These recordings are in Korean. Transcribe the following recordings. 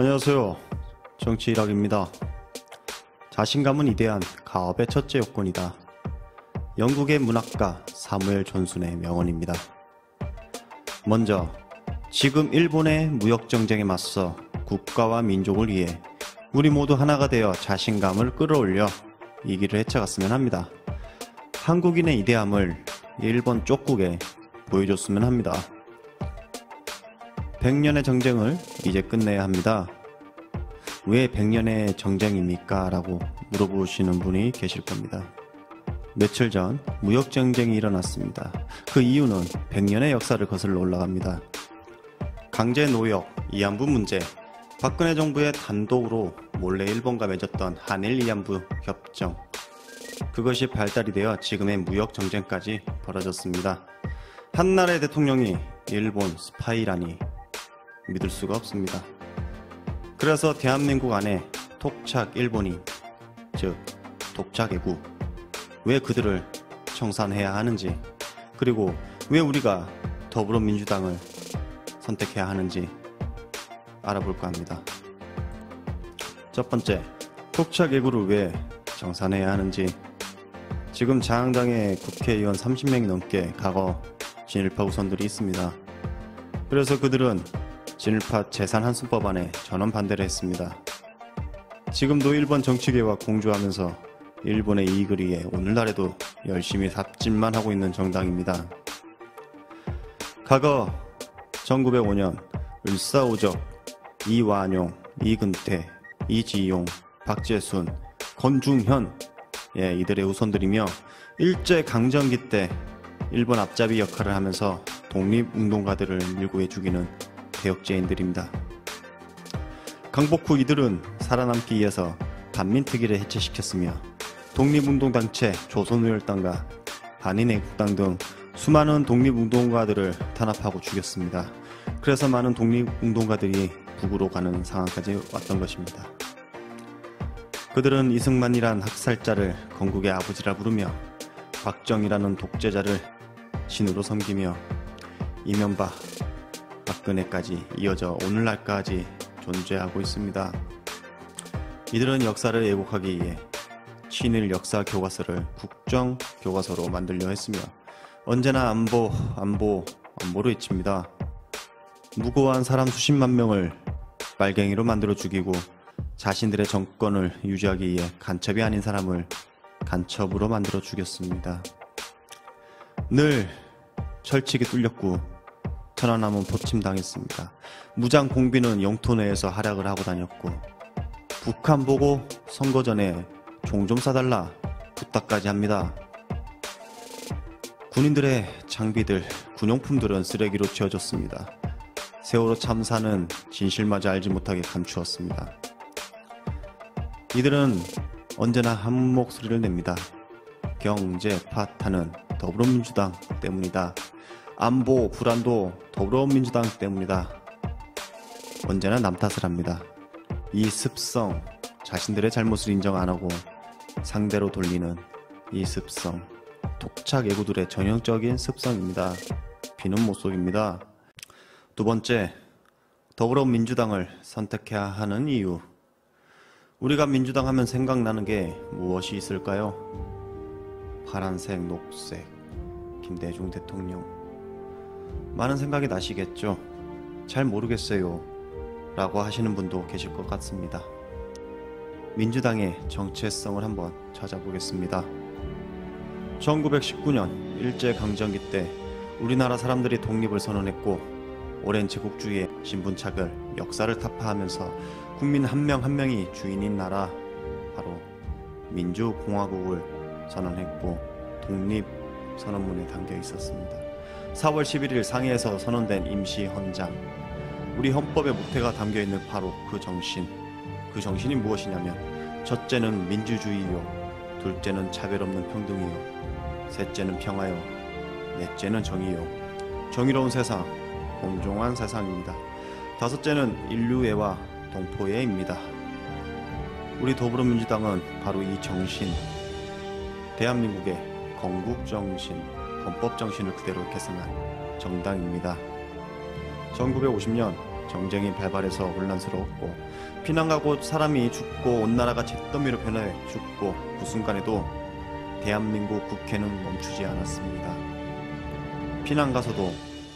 안녕하세요. 정치 일학입니다. 자신감은 이대한 가업의 첫째 요건이다. 영국의 문학가 사무엘 존슨의 명언입니다. 먼저 지금 일본의 무역정쟁에 맞서 국가와 민족을 위해 우리 모두 하나가 되어 자신감을 끌어올려 이 길을 헤쳐갔으면 합니다. 한국인의 이대함을 일본 쪽국에 보여줬으면 합니다. 100년의 정쟁을 이제 끝내야 합니다. 왜 100년의 정쟁입니까? 라고 물어보시는 분이 계실 겁니다. 며칠 전 무역정쟁이 일어났습니다. 그 이유는 100년의 역사를 거슬러 올라갑니다. 강제노역, 이안부 문제, 박근혜 정부의 단독으로 몰래 일본과 맺었던 한일 이안부 협정, 그것이 발달이 되어 지금의 무역정쟁까지 벌어졌습니다. 한나라의 대통령이 일본 스파이라니 믿을 수가 없습니다. 그래서 대한민국 안에 토착 일본인, 즉 독자개구, 왜 그들을 청산해야 하는지, 그리고 왜 우리가 더불어민주당을 선택해야 하는지 알아볼까 합니다. 첫 번째, 토착개구를 왜 청산해야 하는지. 지금 자양당에 국회의원 30명이 넘게 과거 진일파 우선들이 있습니다. 그래서 그들은 진일파 재산한순법안에 전원 반대를 했습니다. 지금도 일본 정치계와 공조하면서 일본의 이익을 위해 오늘날에도 열심히 삽질만 하고 있는 정당입니다. 과거 1905년 을사오적, 이완용, 이근태, 이지용, 박재순, 권중현, 이들의 우선들이며 일제강점기 때 일본 앞잡이 역할을 하면서 독립운동가들을 밀고 죽이는 개혁제인들입니다. 강복 후 이들은 살아남기 위해서 반민특위를 해체시켰으며 독립운동단체 조선우열당과 한인애국당 등 수많은 독립운동가들을 탄압하고 죽였습니다. 그래서 많은 독립운동가들이 북으로 가는 상황까지 왔던 것입니다. 그들은 이승만이란 학살자를 건국의 아버지라 부르며 박정희라는 독재자를 신으로 섬기며 이명박, 박근혜까지 이어져 오늘날까지 존재하고 있습니다. 이들은 역사를 왜곡하기 위해 친일 역사 교과서를 국정교과서로 만들려 했으며 언제나 안보로 외칩니다. 무고한 사람 수십만 명을 빨갱이로 만들어 죽이고 자신들의 정권을 유지하기 위해 간첩이 아닌 사람을 간첩으로 만들어 죽였습니다. 늘 철칙이 뚫렸고 천안함은 포침당했습니다. 무장 공비는 영토 내에서 활약을 하고 다녔고 북한 보고 선거 전에 종 좀 사달라 부탁까지 합니다. 군인들의 장비들, 군용품들은 쓰레기로 치워졌습니다. 세월호 참사는 진실마저 알지 못하게 감추었습니다. 이들은 언제나 한 목소리를 냅니다. 경제 파탄은 더불어민주당 때문이다. 안보 불안도 더불어민주당 때문이다. 언제나 남 탓을 합니다. 이 습성, 자신들의 잘못을 인정 안 하고 상대로 돌리는 이 습성, 독착 애구들의 전형적인 습성입니다. 비는 못 속입니다. 두 번째, 더불어민주당을 선택해야 하는 이유. 우리가 민주당 하면 생각나는 게 무엇이 있을까요? 파란색, 녹색, 김대중 대통령. 많은 생각이 나시겠죠? 잘 모르겠어요 라고 하시는 분도 계실 것 같습니다. 민주당의 정체성을 한번 찾아보겠습니다. 1919년 일제강점기 때 우리나라 사람들이 독립을 선언했고 오랜 제국주의의 신분차별, 역사를 타파하면서 국민 한 명 한 명이 주인인 나라, 바로 민주공화국을 선언했고 독립선언문에 담겨 있었습니다. 4월 11일 상해에서 선언된 임시헌장, 우리 헌법의 모태가 담겨있는 바로 그 정신이 무엇이냐면 첫째는 민주주의요, 둘째는 차별 없는 평등이요, 셋째는 평화요, 넷째는 정의요, 정의로운 세상, 공정한 세상입니다. 다섯째는 인류애와 동포애입니다. 우리 더불어민주당은 바로 이 정신, 대한민국의 건국정신, 헌법정신을 그대로 계승한 정당입니다. 1950년 정쟁이 발발해서 혼란스러웠고 피난 가고 사람이 죽고 온 나라가 잿더미로 변해 죽고 그 순간에도 대한민국 국회는 멈추지 않았습니다. 피난 가서도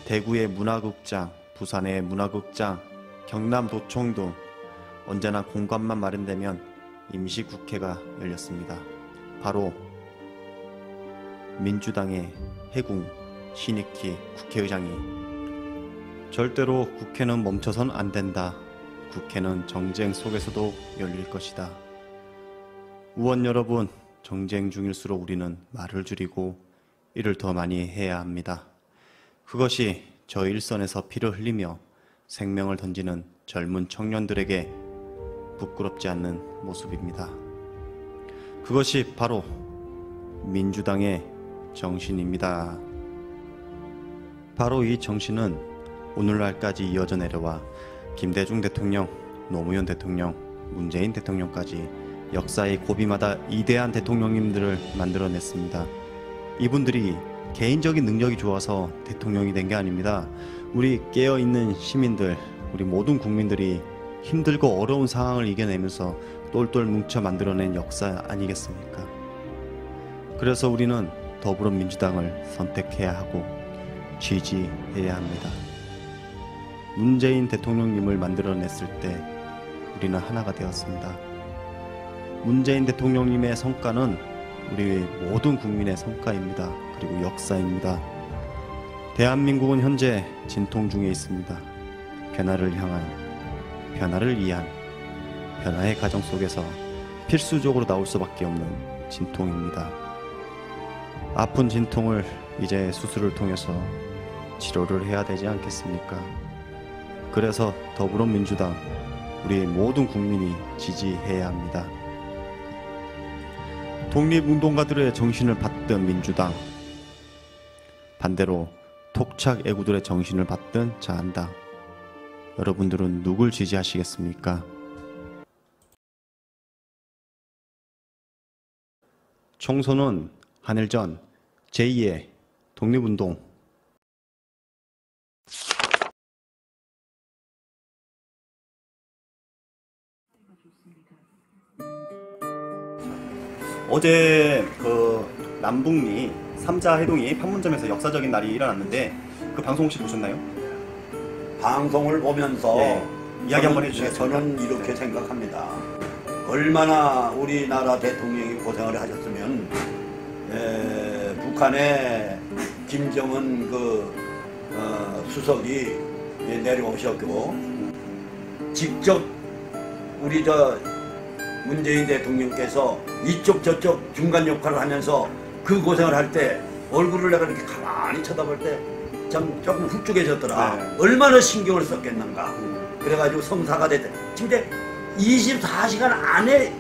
대구의 문화극장, 부산의 문화극장, 경남도청 등 언제나 공간만 마련되면 임시국회가 열렸습니다. 바로 민주당의 해궁 신익희 국회의장이 절대로 국회는 멈춰선 안 된다. 국회는 정쟁 속에서도 열릴 것이다. 의원 여러분, 정쟁 중일수록 우리는 말을 줄이고 일을 더 많이 해야 합니다. 그것이 저 일선에서 피를 흘리며 생명을 던지는 젊은 청년들에게 부끄럽지 않는 모습입니다. 그것이 바로 민주당의 정신입니다. 바로 이 정신은 오늘날까지 이어져 내려와 김대중 대통령, 노무현 대통령, 문재인 대통령까지 역사의 고비마다 위대한 대통령님들을 만들어냈습니다. 이분들이 개인적인 능력이 좋아서 대통령이 된 게 아닙니다. 우리 깨어있는 시민들, 우리 모든 국민들이 힘들고 어려운 상황을 이겨내면서 똘똘 뭉쳐 만들어낸 역사 아니겠습니까? 그래서 우리는 더불어민주당을 선택해야 하고 지지해야 합니다. 문재인 대통령님을 만들어냈을 때 우리는 하나가 되었습니다. 문재인 대통령님의 성과는 우리 모든 국민의 성과입니다. 그리고 역사입니다. 대한민국은 현재 진통 중에 있습니다. 변화를 향한, 변화를 위한, 변화의 과정 속에서 필수적으로 나올 수밖에 없는 진통입니다. 아픈 진통을 이제 수술을 통해서 치료를 해야 되지 않겠습니까? 그래서 더불어민주당, 우리 모든 국민이 지지해야 합니다. 독립운동가들의 정신을 받든 민주당, 반대로 토착 애구들의 정신을 받든 자한당, 여러분들은 누굴 지지하시겠습니까? 총선은 한일전 제2의 독립운동. 어제 그 남북미 3자 회동이 판문점에서 역사적인 날이 일어났는데 그 방송 혹시 보셨나요? 방송을 보면서 이야기 한번 해주시겠습니까? 저는 이렇게 생각합니다. 얼마나 우리나라 대통령이 고생을 하셨으면 북한의 김정은 수석이 내려오셨고 직접 우리 문재인 대통령께서 이쪽 저쪽 중간 역할을 하면서 그 고생을 할 때 얼굴을 내가 이렇게 가만히 쳐다볼 때 참 조금 훌쩍해졌더라. 네. 얼마나 신경을 썼겠는가. 그래가지고 성사가 됐대. 진짜 24시간 안에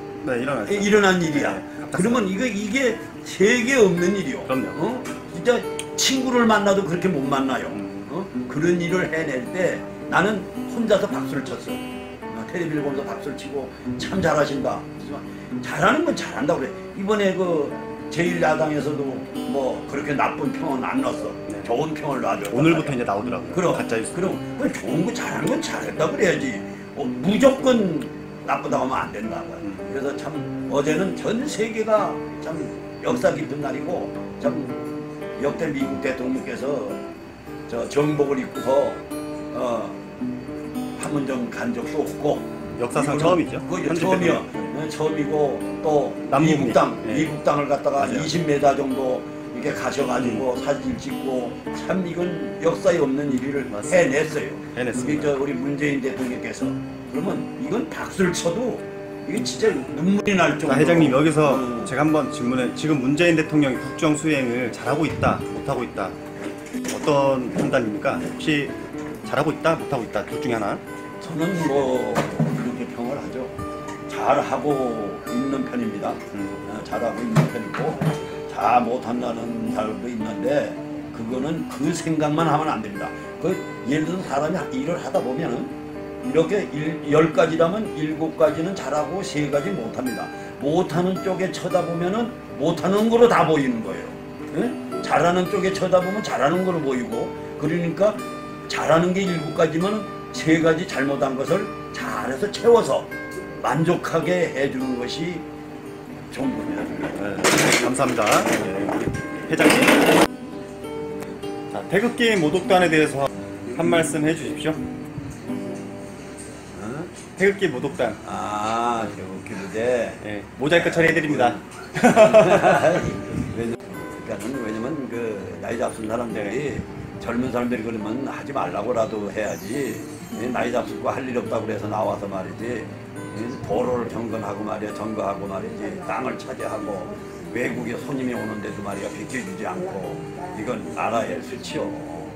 일어난 일이야. 그러면 이게 세계에 없는 일이요. 그럼요. 진짜 친구를 만나도 그렇게 못 만나요. 그런 일을 해낼 때 나는 혼자서 박수를 쳤어. 텔레비를 보면서 박수를 치고 참 잘하신다. 잘하는 건 잘한다 그래. 이번에 제1야당에서도 뭐 그렇게 나쁜 평은 안 넣었어. 네. 좋은 평을 놔줘. 오늘부터 이제 나오더라고요. 그럼 가짜 뉴스. 그럼 좋은 거 잘하는 건 잘했다 그래야지. 무조건 나쁘다고 하면 안 된다. 그래서 참 어제는 전 세계가 참 역사 깊은 날이고 참 역대 미국 대통령께서 정복을 입고서 판문점 간 적도 없고. 역사상 처음이죠. 처음이고 또 미국당을 갖다가 맞아요. 20m 정도 이렇게 가셔가지고 사진 찍고 참 이건 역사에 없는 일을 해냈어요. 해냈습니다. 우리 문재인 대통령께서 그러면 이건 박수를 쳐도 이게 진짜 눈물이 날 정도로. 회장님 여기서 제가 한번 질문해. 지금 문재인 대통령이 국정 수행을 잘하고 있다, 못하고 있다. 어떤 판단입니까? 혹시 잘하고 있다, 못하고 있다 둘 중에 하나? 저는 뭐 그렇게 평을 하죠. 잘하고 있는 편입니다. 잘하고 있는 편이고 잘 못한다는 사람도 있는데 그거는 그 생각만 하면 안 됩니다. 예를 들어서 사람이 일을 하다 보면은 이렇게 10가지라면 7가지는 잘하고 3가지 못합니다. 못하는 쪽에 쳐다보면은 못하는 거로 다 보이는 거예요. 네? 잘하는 쪽에 쳐다보면 잘하는 거로 보이고 그러니까 잘하는 게 7가지면 세 가지 잘못한 것을 잘해서 채워서 만족하게 해주는 것이 정부입니다. 네, 감사합니다. 네, 우리 회장님. 자, 태극기 모독단에 대해서 한 말씀 해주십시오. 어? 태극기 모독단. 아, 태극기 부대. 네, 모자이크 처리해드립니다. 왜냐면 그 나이 잡순 사람들이 젊은 사람들이 그러면 하지 말라고라도 해야지. 나이 잡수고 할 일이 없다고 그래서 나와서 말이지. 도로를 경건하고 말이야, 점거하고 말이지. 땅을 차지하고 외국에 손님이 오는데도 말이야 비켜주지 않고 이건 나라의 수치요.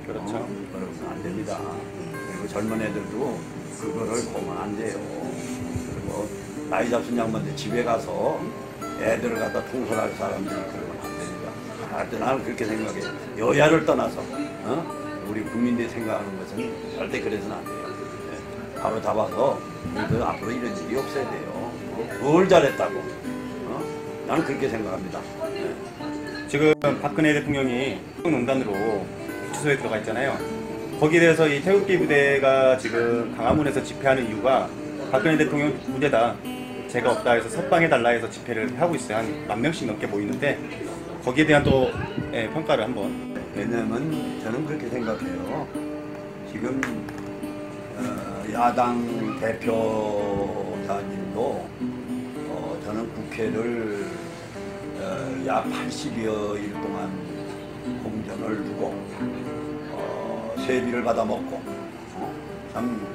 그렇죠. 그러면 안 됩니다. 그리고 젊은 애들도 그거를 보면 안 돼요. 그리고 나이 잡순 양반들 집에 가서 애들을 갖다 통솔할 사람들이 그러면 안 됩니다. 하여튼 나는 그렇게 생각해. 여야를 떠나서 우리 국민들이 생각하는 것은 절대 그래서는 안 돼요. 네. 바로 잡아서 우리도 앞으로 이런 일이 없어야 돼요. 뭘 잘했다고? 나는 그렇게 생각합니다. 네. 지금 박근혜 대통령이 농단으로 구치소에 들어가 있잖아요. 거기에 대해서 이 태극기 부대가 지금 강화문에서 집회하는 이유가 박근혜 대통령 부대다, 죄가 없다 해서 석방해달라 해서 집회를 하고 있어요. 한 10,000명씩 넘게 모이는데 거기에 대한 또 평가를 한번. 왜냐면 저는 그렇게 생각해요. 지금 야당 대표자님도 저는 국회를 약 80여일 동안 공전을 두고 세비를 받아먹고 참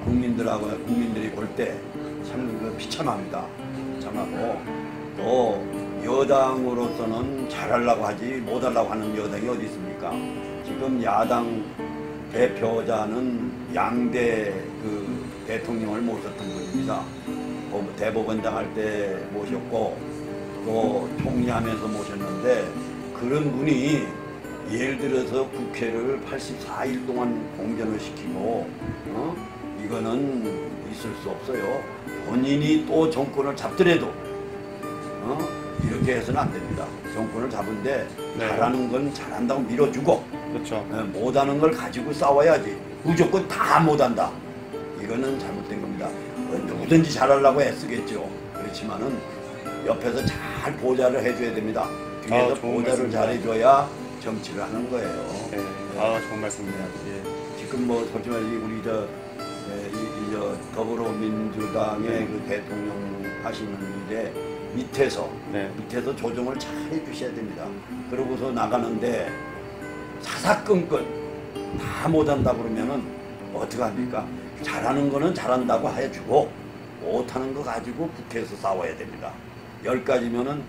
국민들이 볼 때 참 비참합니다. 비참하고 또 여당으로서는 잘하려고 하지 못하려고 하는 여당이 어디 있습니까? 지금 야당 대표자는 양대 그 대통령을 모셨던 분입니다. 대법원장 할 때 모셨고 또 총리하면서 모셨는데 그런 분이 예를 들어서 국회를 84일 동안 공전을 시키고 이거는 있을 수 없어요. 본인이 또 정권을 잡더라도 이렇게 해서는 안 됩니다. 정권을 잡은데 네. 잘하는 건 잘한다고 밀어주고 그렇죠. 못하는 걸 가지고 싸워야지. 무조건 다 못한다. 이거는 잘못된 겁니다. 누구든지 잘하려고 애쓰겠죠. 그렇지만은 옆에서 잘 보좌를 해줘야 됩니다. 뒤에서 좋은 보좌를 말씀입니다. 잘해줘야 정치를 하는 거예요. 네. 좋은 말씀입니다. 예. 지금 뭐 솔직히 말해 우리 저 더불어민주당의 네. 그 대통령 하시는 일에 밑에서 조정을 잘 해주셔야 됩니다. 그러고서 나가는데 사사건건 다 못한다 그러면은 어떻게 합니까? 잘하는 거는 잘한다고 해주고 못하는 거 가지고 국회에서 싸워야 됩니다. 10가지면은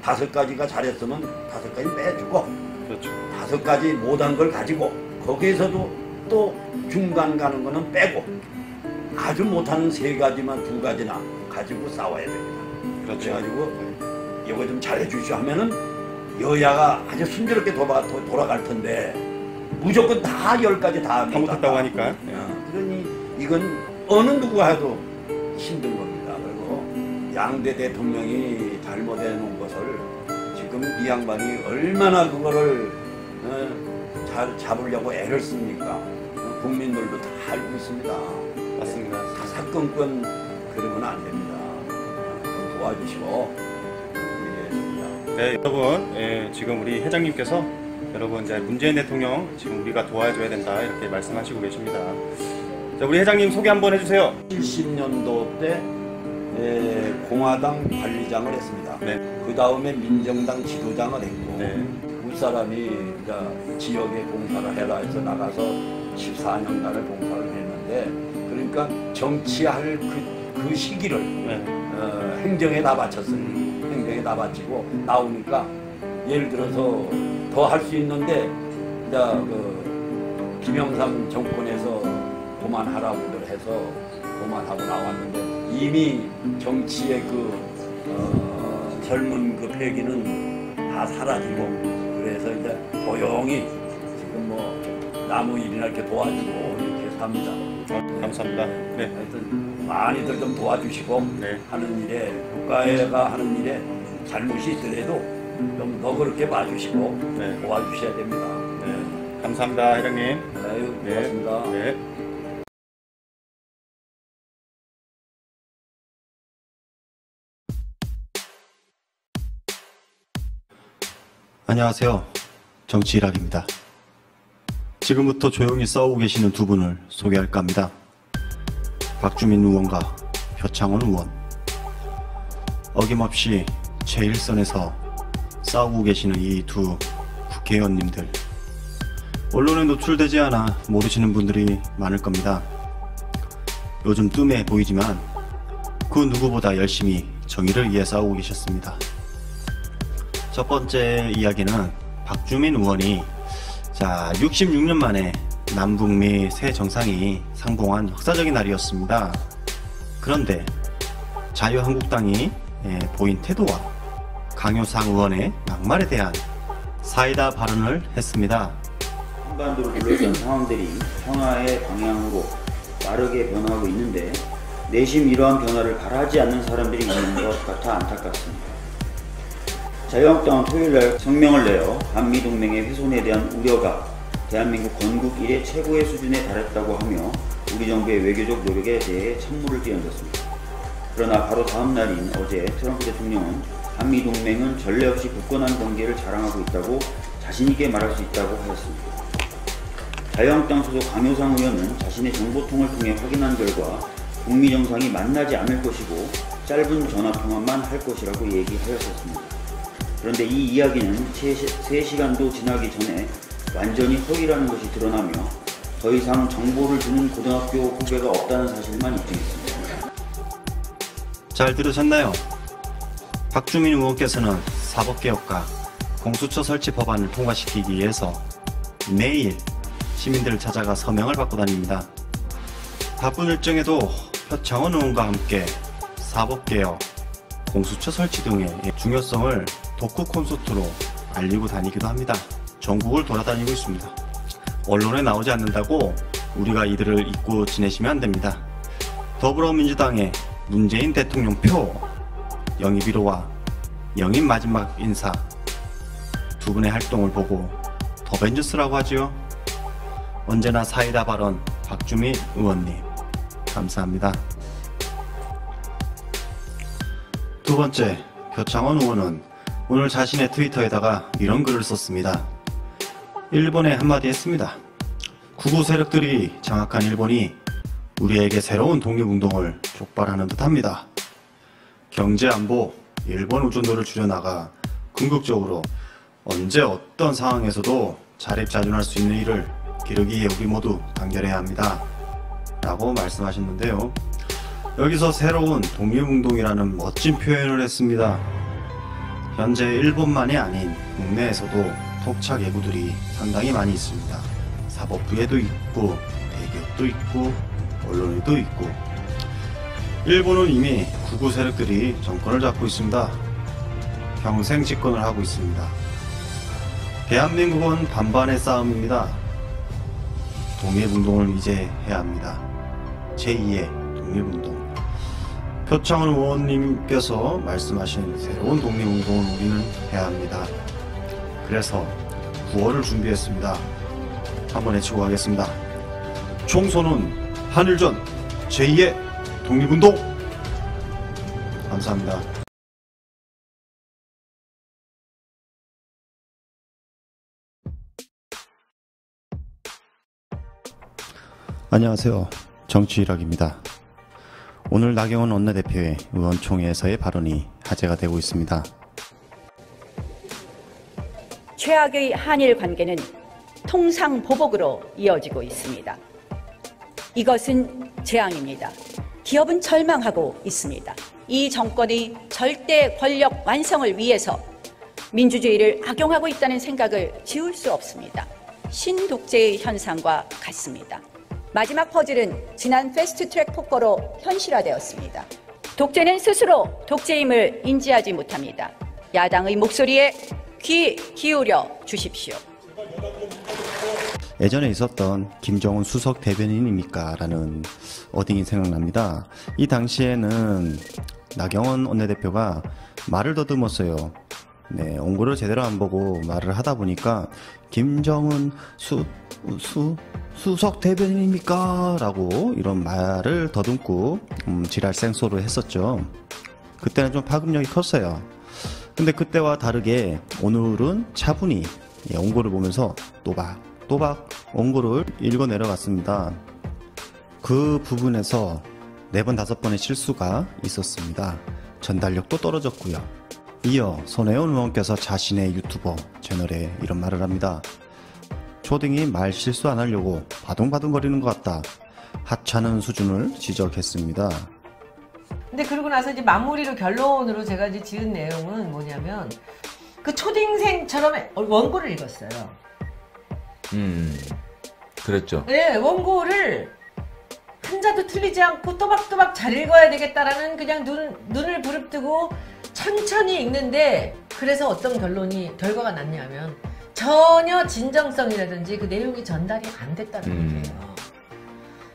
5가지가 잘했으면 5가지 빼주고 그렇죠. 5가지 못한 걸 가지고 거기에서도 또 중간 가는 거는 빼고 아주 못하는 3가지만 2가지나 가지고 싸워야 됩니다. 그렇죠. 그래가지고 이거 좀 잘해주시오 하면은 여야가 아주 순조롭게 돌아갈 텐데 무조건 다 10가지 다 잘못했다고 하니까. 그러니 이건 어느 누구가 해도 힘든 겁니다. 그리고 양대 대통령이 잘못해 놓은 것을 지금 이 양반이 얼마나 그거를 잘 잡으려고 애를 씁니까? 국민들도 다 알고 있습니다. 맞습니다. 사사건건 그러면 안 됩니다. 도와주시고 네, 여러분, 지금 우리 회장님께서 여러분 이제 문재인 대통령 지금 우리가 도와줘야 된다 이렇게 말씀하시고 계십니다. 자, 우리 회장님 소개 한번 해주세요. 70년도 때 공화당 관리장을 했습니다. 네. 그 다음에 민정당 지도장을 했고 네. 윗사람이 지역에 봉사를 해라 해서 나가서 14년간을 봉사를 했는데 그러니까 정치할 그 시기를 행정에 다 바쳤어요. 행정에 다 바치고 나오니까 예를 들어서 더 할 수 있는데 이제 그 김영삼 정권에서 그만하라고들 해서 그만하고 나왔는데 이미 정치의 그 젊은 그 패기는 다 사라지고 그래서 이제 조용히 지금 뭐 나무 일이나 이렇게 도와주고 이렇게 삽니다. 감사합니다. 네. 하여튼 많이들 좀 도와주시고 네. 하는 일에 국가가 하는 일에 잘못이 있더라도 좀 너그럽게 봐주시고 네. 도와주셔야 됩니다. 네. 감사합니다, 회장님. 아유, 네. 고맙습니다. 네. 안녕하세요. 정치일학입니다. 지금부터 조용히 싸우고 계시는 두 분을 소개할까 합니다. 박주민 의원과 표창원 의원. 어김없이 제1선에서 싸우고 계시는 이 두 국회의원님들. 언론에 노출되지 않아 모르시는 분들이 많을 겁니다. 요즘 뜸해 보이지만 그 누구보다 열심히 정의를 위해 싸우고 계셨습니다. 첫 번째 이야기는 박주민 의원이 66년 만에 남북미 새 정상이 상봉한 역사적인 날이었습니다. 그런데 자유한국당이 보인 태도와 강효상 의원의 막말에 대한 사이다 발언을 했습니다. 한반도를 둘러싼 상황들이 평화의 방향으로 빠르게 변화하고 있는데 내심 이러한 변화를 바라지 않는 사람들이 있는 것 같아 안타깝습니다. 자유한국당은 토요일날 성명을 내어 한미동맹의 훼손에 대한 우려가 대한민국 건국 이래 최고의 수준에 달했다고 하며 우리 정부의 외교적 노력에 대해 찬물을 끼얹었습니다. 그러나 바로 다음 날인 어제 트럼프 대통령은 한미동맹은 전례 없이 굳건한 관계를 자랑하고 있다고 자신있게 말할 수 있다고 하였습니다. 자유한국당 소속 강효상 의원은 자신의 정보통을 통해 확인한 결과 북미 정상이 만나지 않을 것이고 짧은 전화통화만 할 것이라고 얘기하였었습니다. 그런데 이 이야기는 3시간도 지나기 전에 완전히 허위라는 것이 드러나며 더 이상 정보를 주는 고등학교 후배가 없다는 사실만 입증했습니다. 잘 들으셨나요? 박주민 의원께서는 사법개혁과 공수처 설치 법안을 통과시키기 위해서 매일 시민들을 찾아가 서명을 받고 다닙니다. 바쁜 일정에도 표창원 의원과 함께 사법개혁, 공수처 설치 등의 중요성을 독후 콘서트로 알리고 다니기도 합니다. 전국을 돌아다니고 있습니다. 언론에 나오지 않는다고 우리가 이들을 잊고 지내시면 안 됩니다. 더불어민주당의 문재인 대통령 표 영입 1호와 영입 마지막 인사 두 분의 활동을 보고 더벤져스라고 하지요. 언제나 사이다 발언 박주민 의원님 감사합니다. 두 번째, 표창원 의원은 오늘 자신의 트위터에다가 이런 글을 썼습니다. 일본에 한마디 했습니다. 구구 세력들이 장악한 일본이 우리에게 새로운 독립운동을 촉발하는 듯합니다. 경제안보, 일본 의존도를 줄여나가 궁극적으로 언제 어떤 상황에서도 자립자존할 수 있는 일을 기르기에 우리 모두 단결해야 합니다. 라고 말씀하셨는데요. 여기서 새로운 독립운동이라는 멋진 표현을 했습니다. 현재 일본만이 아닌 국내에서도 토착 예구들이 상당히 많이 있습니다. 사법부에도 있고 대기업도 있고 언론에도 있고 일본은 이미 구구 세력들이 정권을 잡고 있습니다. 평생 집권을 하고 있습니다. 대한민국은 반반의 싸움입니다. 독립운동을 이제 해야 합니다. 제2의 독립운동. 표창원 의원님께서 말씀하신 새로운 독립운동을 우리는 해야 합니다. 그래서 구호를 준비했습니다. 한번 외치고 가겠습니다. 총선은 한일전 제2의 독립운동. 감사합니다. 안녕하세요. 정치일학입니다. 오늘 나경원 원내대표의 의원총회에서의 발언이 화제가 되고 있습니다. 최악의 한일 관계는 통상보복으로 이어지고 있습니다. 이것은 재앙입니다. 기업은 절망하고 있습니다. 이 정권이 절대 권력 완성을 위해서 민주주의를 악용하고 있다는 생각을 지울 수 없습니다. 신독재의 현상과 같습니다. 마지막 퍼즐은 지난 패스트트랙 폭거로 현실화되었습니다. 독재는 스스로 독재임을 인지하지 못합니다. 야당의 목소리에 귀 기울여 주십시오. 예전에 있었던 김정은 수석 대변인입니까? 라는 어딩이 생각납니다. 이 당시에는 나경원 원내대표가 말을 더듬었어요. 네, 원고를 제대로 안 보고 말을 하다 보니까 김정은 수석 대변인입니까? 라고 이런 말을 더듬고 지랄 생소를 했었죠. 그때는 좀 파급력이 컸어요. 근데 그때와 다르게 오늘은 차분히 원고를 보면서 또박또박 원고를 읽어 내려갔습니다. 그 부분에서 4번, 5번의 실수가 있었습니다. 전달력도 떨어졌고요. 이어 손혜원 의원께서 자신의 유튜버 채널에 이런 말을 합니다. 초딩이 말 실수 안 하려고 바둥바둥거리는 것 같다. 하찮은 수준을 지적했습니다. 근데 그러고 나서 이제 마무리로 결론으로 제가 이제 지은 내용은 뭐냐면 그 초딩생처럼 원고를 읽었어요. 그랬죠. 네, 원고를 한자도 틀리지 않고 또박또박 잘 읽어야 되겠다라는 그냥 눈을 부릅뜨고 천천히 읽는데 그래서 어떤 결과가 났냐면 전혀 진정성이라든지 그 내용이 전달이 안 됐다는 거예요.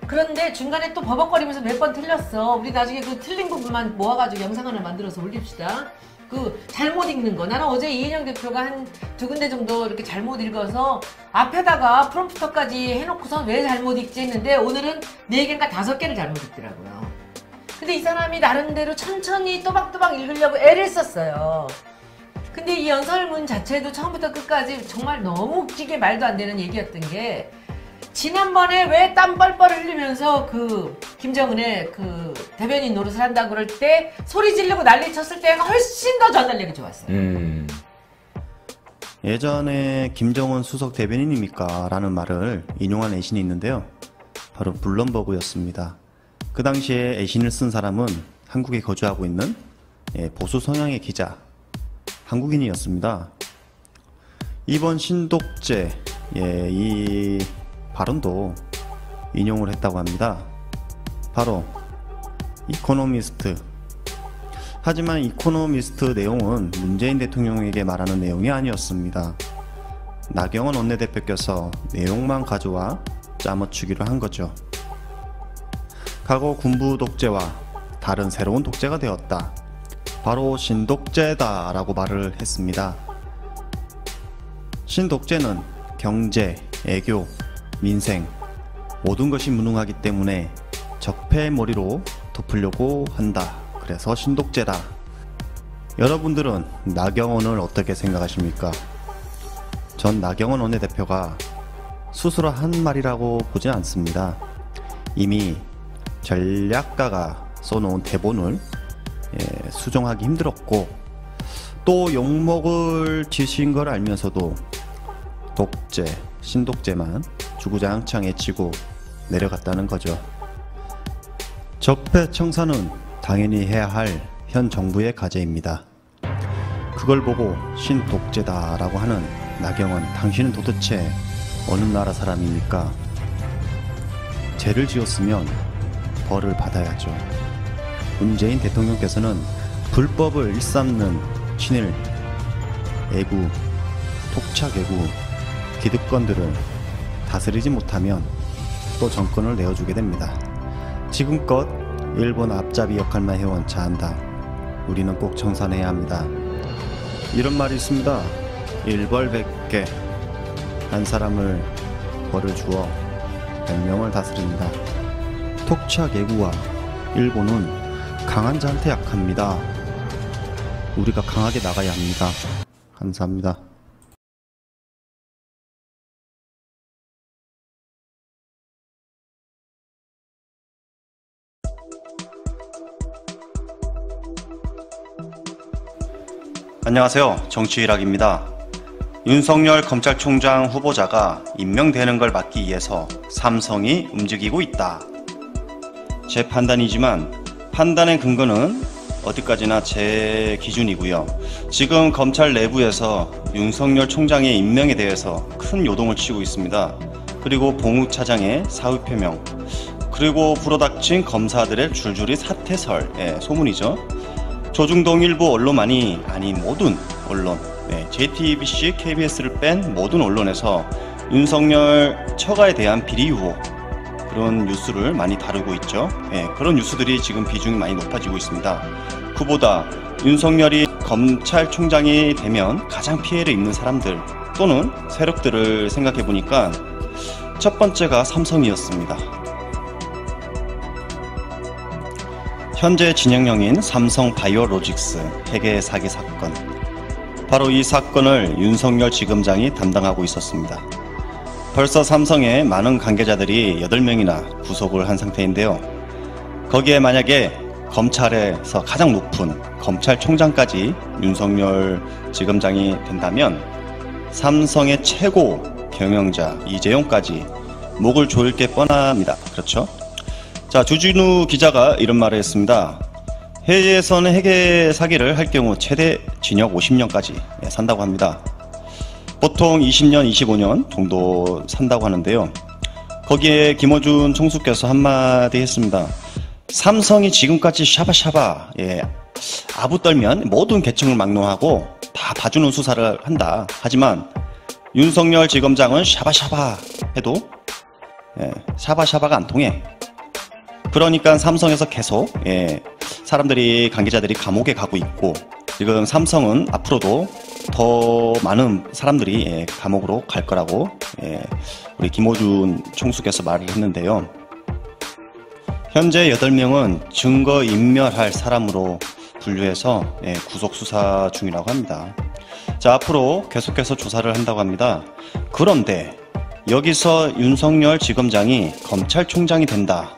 그런데 중간에 또 버벅거리면서 몇 번 틀렸어. 우리 나중에 그 틀린 부분만 모아가지고 영상 하나 만들어서 올립시다. 그 잘못 읽는 거. 나는 어제 이인영 대표가 한 2군데 정도 이렇게 잘못 읽어서 앞에다가 프롬프터까지 해놓고서 왜 잘못 읽지 했는데 오늘은 4개인가 5개를 잘못 읽더라고요. 근데 이 사람이 나름대로 천천히 또박또박 읽으려고 애를 썼어요. 근데 이 연설문 자체도 처음부터 끝까지 정말 너무 웃기게 말도 안 되는 얘기였던 게 지난번에 왜 땀 뻘뻘 흘리면서 그 김정은의 그 대변인 노릇을 한다고 그럴 때 소리 지르고 난리 쳤을 때가 훨씬 더 전달력이 좋았어요. 예전에 김정은 수석 대변인입니까? 라는 말을 인용한 애신이 있는데요. 바로 블룸버그였습니다. 그 당시에 애신을 쓴 사람은 한국에 거주하고 있는 보수 성향의 기자, 한국인이었습니다. 이번 신독재 이 발언도 인용을 했다고 합니다. 바로 이코노미스트. 하지만 이코노미스트 내용은 문재인 대통령에게 말하는 내용이 아니었습니다. 나경원 원내대표께서 내용만 가져와 짜맞추기로 한 거죠. 과거 군부 독재와 다른 새로운 독재가 되었다. 바로 신독재다 라고 말을 했습니다. 신독재는 경제, 애교, 민생 모든 것이 무능하기 때문에 적폐머리로 덮으려고 한다. 그래서 신독재다. 여러분들은 나경원을 어떻게 생각하십니까? 전 나경원 원내대표가 스스로 한 말이라고 보지 않습니다. 이미 전략가가 써놓은 대본을 수정하기 힘들었고 또 욕먹을 짓인 걸 알면서도 독재, 신독재만 주구장창 외치고 내려갔다는 거죠. 적폐청산은 당연히 해야 할 현 정부의 과제입니다. 그걸 보고 신독재다 라고 하는 나경원, 당신은 도대체 어느 나라 사람입니까? 죄를 지었으면 벌을 받아야죠. 문재인 대통령께서는 불법을 일삼는 친일, 애구, 토착애구, 기득권들을 다스리지 못하면 또 정권을 내어주게 됩니다. 지금껏 일본 앞잡이 역할만 해온 자한당, 우리는 꼭 청산해야 합니다. 이런 말이 있습니다. 일벌백계, 한 사람을 벌을 주어 100명을 다스린다. 토착애구와 일본은 강한 자한테 약합니다. 우리가 강하게 나가야 합니다. 감사합니다. 안녕하세요. 정치일학입니다. 윤석열 검찰총장 후보자가 임명되는 걸 막기 위해서 삼성이 움직이고 있다. 제 판단이지만 판단의 근거는 어디까지나 제 기준이고요. 지금 검찰 내부에서 윤석열 총장의 임명에 대해서 큰 요동을 치고 있습니다. 그리고 봉우 차장의 사의 표명, 그리고 불어닥친 검사들의 줄줄이 사퇴설, 소문이죠. 조중동 일부 언론만이 아니 모든 언론, JTBC, KBS를 뺀 모든 언론에서 윤석열 처가에 대한 비리 의혹, 그런 뉴스를 많이 다루고 있죠. 그런 뉴스들이 지금 비중이 많이 높아지고 있습니다. 그보다 윤석열이 검찰총장이 되면 가장 피해를 입는 사람들 또는 세력들을 생각해 보니까 첫 번째가 삼성이었습니다. 현재 진행형인 삼성 바이오로직스 회계 사기 사건, 바로 이 사건을 윤석열 지검장이 담당하고 있었습니다. 벌써 삼성의 많은 관계자들이 8명이나 구속을 한 상태인데요. 거기에 만약에 검찰에서 가장 높은 검찰총장까지 윤석열 지검장이 된다면 삼성의 최고 경영자 이재용까지 목을 조일 게 뻔합니다. 그렇죠? 자, 주진우 기자가 이런 말을 했습니다. 해외에서는 회계 사기를 할 경우 최대 징역 50년까지 산다고 합니다. 보통 20년, 25년 정도 산다고 하는데요. 거기에 김어준 총수께서 한마디 했습니다. 삼성이 지금까지 샤바샤바 아부 떨면 모든 계층을 막론하고 다 봐주는 수사를 한다. 하지만 윤석열 지검장은 샤바샤바 해도 샤바샤바가 안 통해. 그러니까 삼성에서 계속 사람들이 관계자들이 감옥에 가고 있고 지금 삼성은 앞으로도 더 많은 사람들이 감옥으로 갈 거라고 우리 김어준 총수께서 말을 했는데요. 현재 8명은 증거인멸할 사람으로 분류해서 구속 수사 중이라고 합니다. 자, 앞으로 계속해서 조사를 한다고 합니다. 그런데 여기서 윤석열 지검장이 검찰총장이 된다.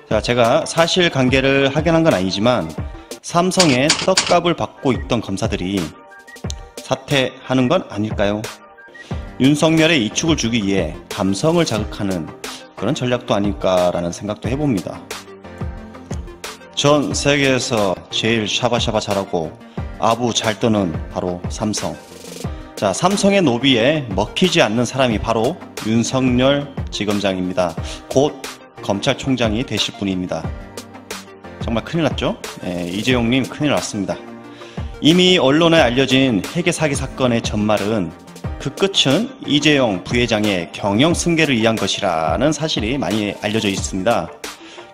자, 제가 사실관계를 확인한 건 아니지만 삼성의 떡값을 받고 있던 검사들이 사퇴하는 건 아닐까요? 윤석열의 이축을 주기 위해 감성을 자극하는 그런 전략도 아닐까라는 생각도 해봅니다. 전 세계에서 제일 샤바샤바 잘하고 아부 잘 떠는 바로 삼성. 자, 삼성의 노비에 먹히지 않는 사람이 바로 윤석열 지검장입니다. 곧 검찰총장이 되실 분입니다. 정말 큰일 났죠? 이재용님 큰일 났습니다. 이미 언론에 알려진 회계 사기 사건의 전말은 그 끝은 이재용 부회장의 경영 승계를 위한 것이라는 사실이 많이 알려져 있습니다.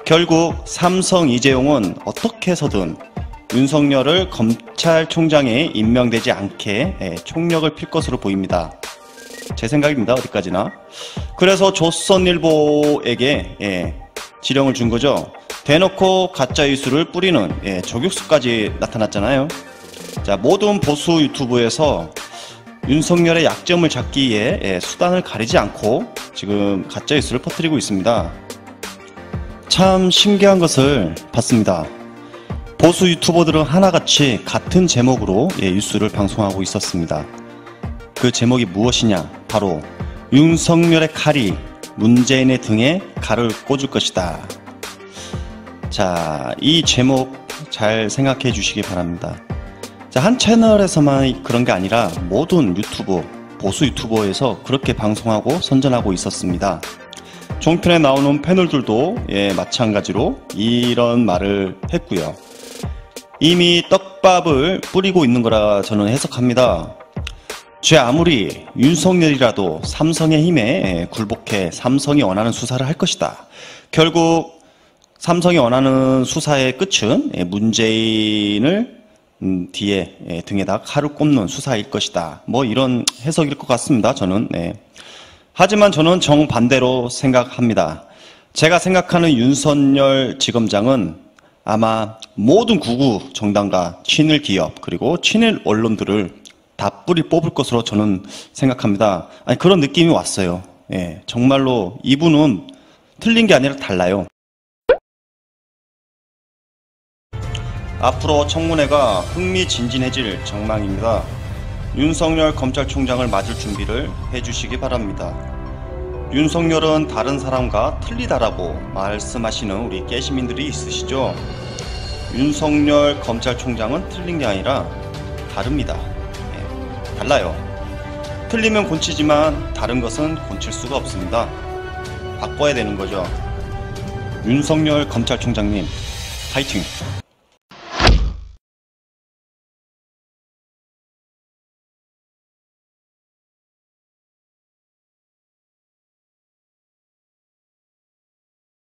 결국 삼성 이재용은 어떻게 해서든 윤석열을 검찰총장에 임명되지 않게 총력을 필 것으로 보입니다. 제 생각입니다. 어디까지나. 그래서 조선일보에게 지령을 준 거죠. 대놓고 가짜 뉴스를 뿌리는 저격수까지 나타났잖아요. 자, 모든 보수 유튜브에서 윤석열의 약점을 잡기 위해 수단을 가리지 않고 지금 가짜 뉴스를 퍼뜨리고 있습니다. 참 신기한 것을 봤습니다. 보수 유튜버들은 하나같이 같은 제목으로 뉴스를 방송하고 있었습니다. 그 제목이 무엇이냐? 바로 윤석열의 칼이 문재인의 등에 칼을 꽂을 것이다. 자, 이 제목 잘 생각해 주시기 바랍니다. 자, 한 채널에서만 그런 게 아니라 모든 유튜버, 보수 유튜버에서 그렇게 방송하고 선전하고 있었습니다. 종편에 나오는 패널들도 마찬가지로 이런 말을 했고요. 이미 떡밥을 뿌리고 있는 거라 저는 해석합니다. 제 아무리 윤석열이라도 삼성의 힘에 굴복해 삼성이 원하는 수사를 할 것이다. 결국 삼성이 원하는 수사의 끝은 문재인을 뒤에 등에다 칼을 꼽는 수사일 것이다. 뭐 이런 해석일 것 같습니다. 저는. 하지만 저는 정반대로 생각합니다. 제가 생각하는 윤석열 지검장은 아마 모든 구구 정당과 친일 기업 그리고 친일 언론들을 다 뿌리 뽑을 것으로 저는 생각합니다. 아니, 그런 느낌이 왔어요. 정말로 이분은 틀린 게 아니라 달라요. 앞으로 청문회가 흥미진진해질 전망입니다. 윤석열 검찰총장을 맞을 준비를 해주시기 바랍니다. 윤석열은 다른 사람과 틀리다라고 말씀하시는 우리 깨시민들이 있으시죠? 윤석열 검찰총장은 틀린 게 아니라 다릅니다. 달라요. 틀리면 곤치지만 다른 것은 곤칠 수가 없습니다. 바꿔야 되는 거죠. 윤석열 검찰총장님, 파이팅!